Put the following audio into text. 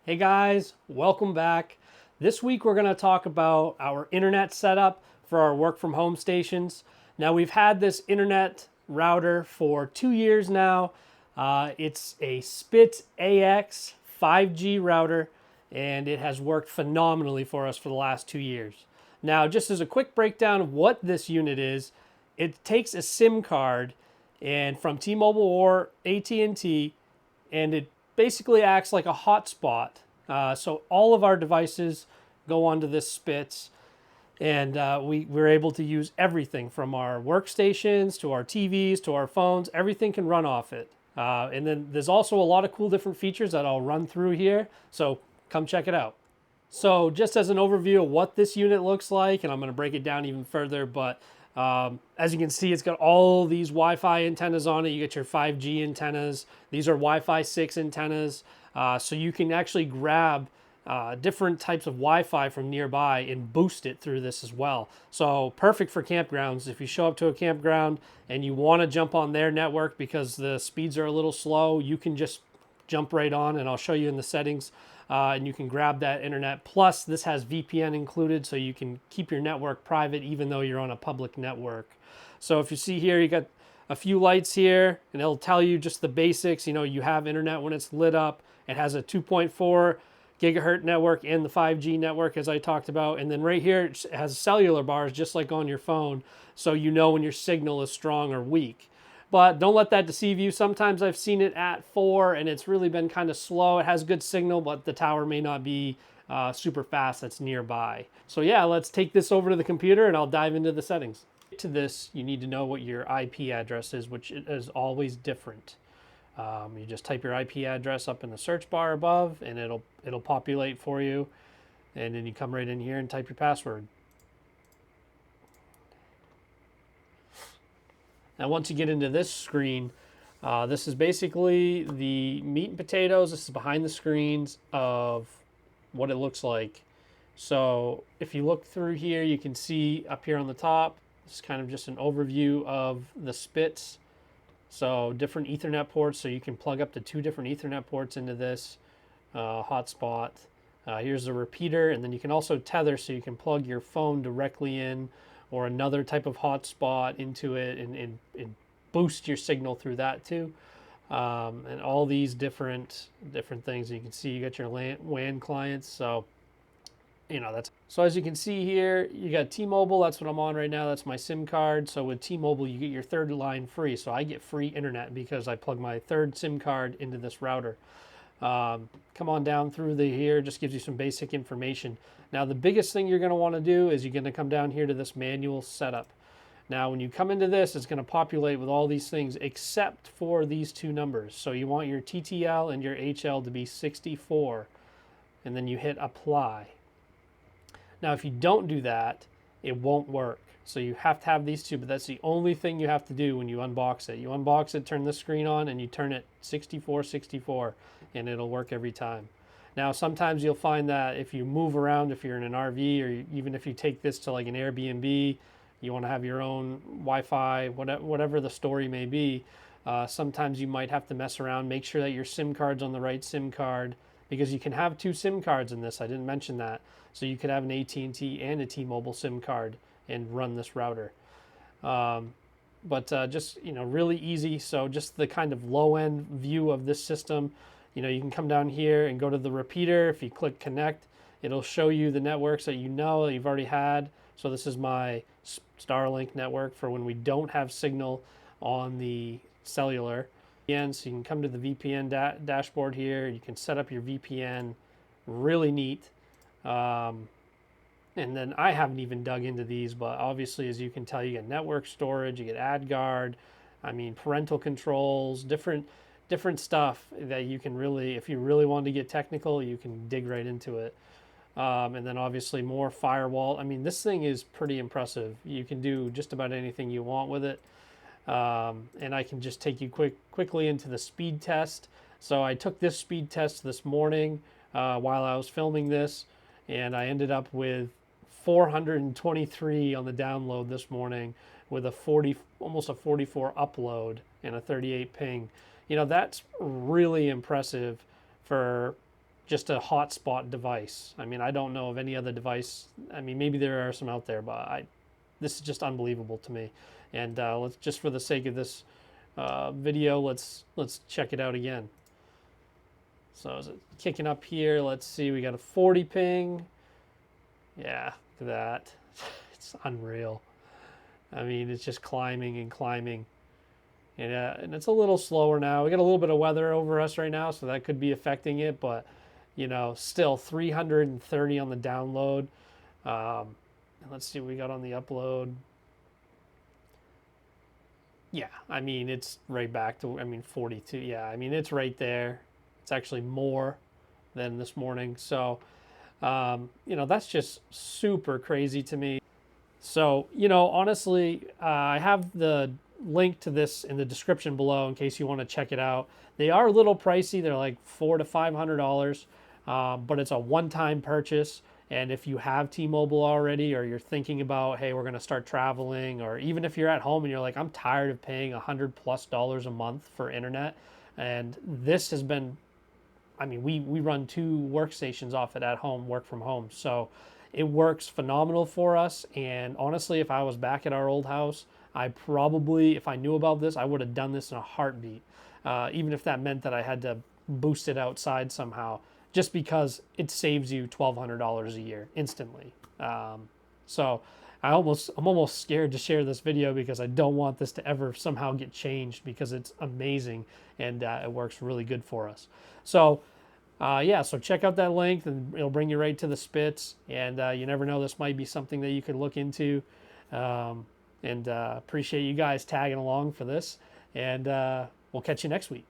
Hey guys, welcome back. This week we're going to talk about our internet setup for our work from home stations. Now we've had this internet router for 2 years now. It's a Spitz AX 5G router and it has worked phenomenally for us for the last 2 years. Now just as a quick breakdown of what this unit is, it takes a SIM card and from T-Mobile or AT&T, and it basically acts like a hotspot. So all of our devices go onto this Spitz, and we're able to use everything from our workstations to our TVs to our phones. Everything can run off it. And then there's also a lot of cool different features that I'll run through here. So come check it out. So just as an overview of what this unit looks like, and I'm going to break it down even further, but as you can see, it's got all these Wi-Fi antennas on it. You get your 5G antennas. These are Wi-Fi 6 antennas. So you can actually grab different types of Wi-Fi from nearby and boost it through this as well. So perfect for campgrounds. If you show up to a campground and you want to jump on their network because the speeds are a little slow, you can just jump right on, and I'll show you in the settings. And you can grab that internet. Plus, this has VPN included, so you can keep your network private even though you're on a public network. So if you see here, you got a few lights here, and it'll tell you just the basics. You know, you have internet when it's lit up. It has a 2.4 gigahertz network and the 5G network, as I talked about. And then right here, it has cellular bars just like on your phone, so you know when your signal is strong or weak. But don't let that deceive you. Sometimes I've seen it at 4 and it's really been kind of slow. It has good signal, but the tower may not be super fast that's nearby. So yeah, let's take this over to the computer and I'll dive into the settings. To this, you need to know what your IP address is, which is always different. You just type your IP address up in the search bar above and it'll populate for you. And then you come right in here and type your password. Now, once you get into this screen, this is basically the meat and potatoes. This is behind the screens of what it looks like. So if you look through here, you can see up here on the top, it's kind of just an overview of the Spitz. So different Ethernet ports, so you can plug up to 2 different Ethernet ports into this hotspot. Here's the repeater, and then you can also tether, so you can plug your phone directly in or another type of hotspot into it and boost your signal through that too. And all these different things. You can see you got your WAN clients. So, you know, that's, so as you can see here, you got T-Mobile. That's what I'm on right now. That's my SIM card. So with T-Mobile, you get your 3rd line free. So I get free internet because I plug my 3rd SIM card into this router. Come on down through here, just gives you some basic information. Now the biggest thing you're going to want to do is you're going to come down here to this manual setup. Now when you come into this, it's going to populate with all these things except for these 2 numbers. So you want your TTL and your HL to be 64, and then you hit apply. Now if you don't do that, it won't work. So you have to have these 2, but that's the only thing you have to do when you unbox it. You unbox it, turn the screen on, and you turn it 64, 64, and it'll work every time. Now, sometimes you'll find that if you move around, if you're in an RV, or even if you take this to like an Airbnb, you want to have your own Wi-Fi, whatever the story may be, sometimes you might have to mess around, make sure that your SIM card's on the right SIM card, because you can have 2 SIM cards in this. I didn't mention that. So you could have an AT&T and a T-Mobile SIM card and run this router. But just, you know, really easy. So just the kind of low-end view of this system. You know, you can come down here and go to the repeater. If you click connect, it'll show you the networks that you know that you've already had. So this is my Starlink network for when we don't have signal on the cellular. Again, so you can come to the VPN dashboard here. You can set up your VPN. Really neat. And then I haven't even dug into these, but obviously, as you can tell, you get network storage, you get AdGuard, I mean, parental controls, different stuff that you can really, if you really want to get technical, you can dig right into it. And then obviously more firewall. I mean, this thing is pretty impressive. You can do just about anything you want with it. And I can just take you quickly into the speed test. So I took this speed test this morning while I was filming this, and I ended up with 423 on the download this morning with almost a 44 upload and a 38 ping. You know, that's really impressive for just a hotspot device. I mean, I don't know of any other device. I mean, maybe there are some out there, but this is just unbelievable to me. And let's, just for the sake of this video, let's check it out again. So is it kicking up here? Let's see. We got a 40 ping. Yeah, look at that. It's unreal. I mean, it's just climbing and climbing. And it's a little slower now. We got a little bit of weather over us right now, so that could be affecting it. But, you know, still 330 on the download. And let's see what we got on the upload. Yeah, I mean, it's right back to, 42. Yeah, I mean, it's right there. It's actually more than this morning. So, you know, that's just super crazy to me. So, you know, honestly, I have the link to this in the description below in case you want to check it out. They are a little pricey. They're like $400 to $500, but it's a one-time purchase. And if you have T-Mobile already, or you're thinking about, hey, we're going to start traveling, or even if you're at home and you're like, I'm tired of paying $100+ a month for internet, and this has been, I mean, we run 2 workstations off it at home, work from home. So it works phenomenal for us. And honestly, if I was back at our old house, I probably, if I knew about this, I would have done this in a heartbeat. Even if that meant that I had to boost it outside somehow, just because it saves you $1,200 a year instantly. So I'm almost scared to share this video because I don't want this to ever somehow get changed, because it's amazing and it works really good for us. So yeah, so check out that link and it'll bring you right to the Spitz. And you never know, this might be something that you could look into. And appreciate you guys tagging along for this. And we'll catch you next week.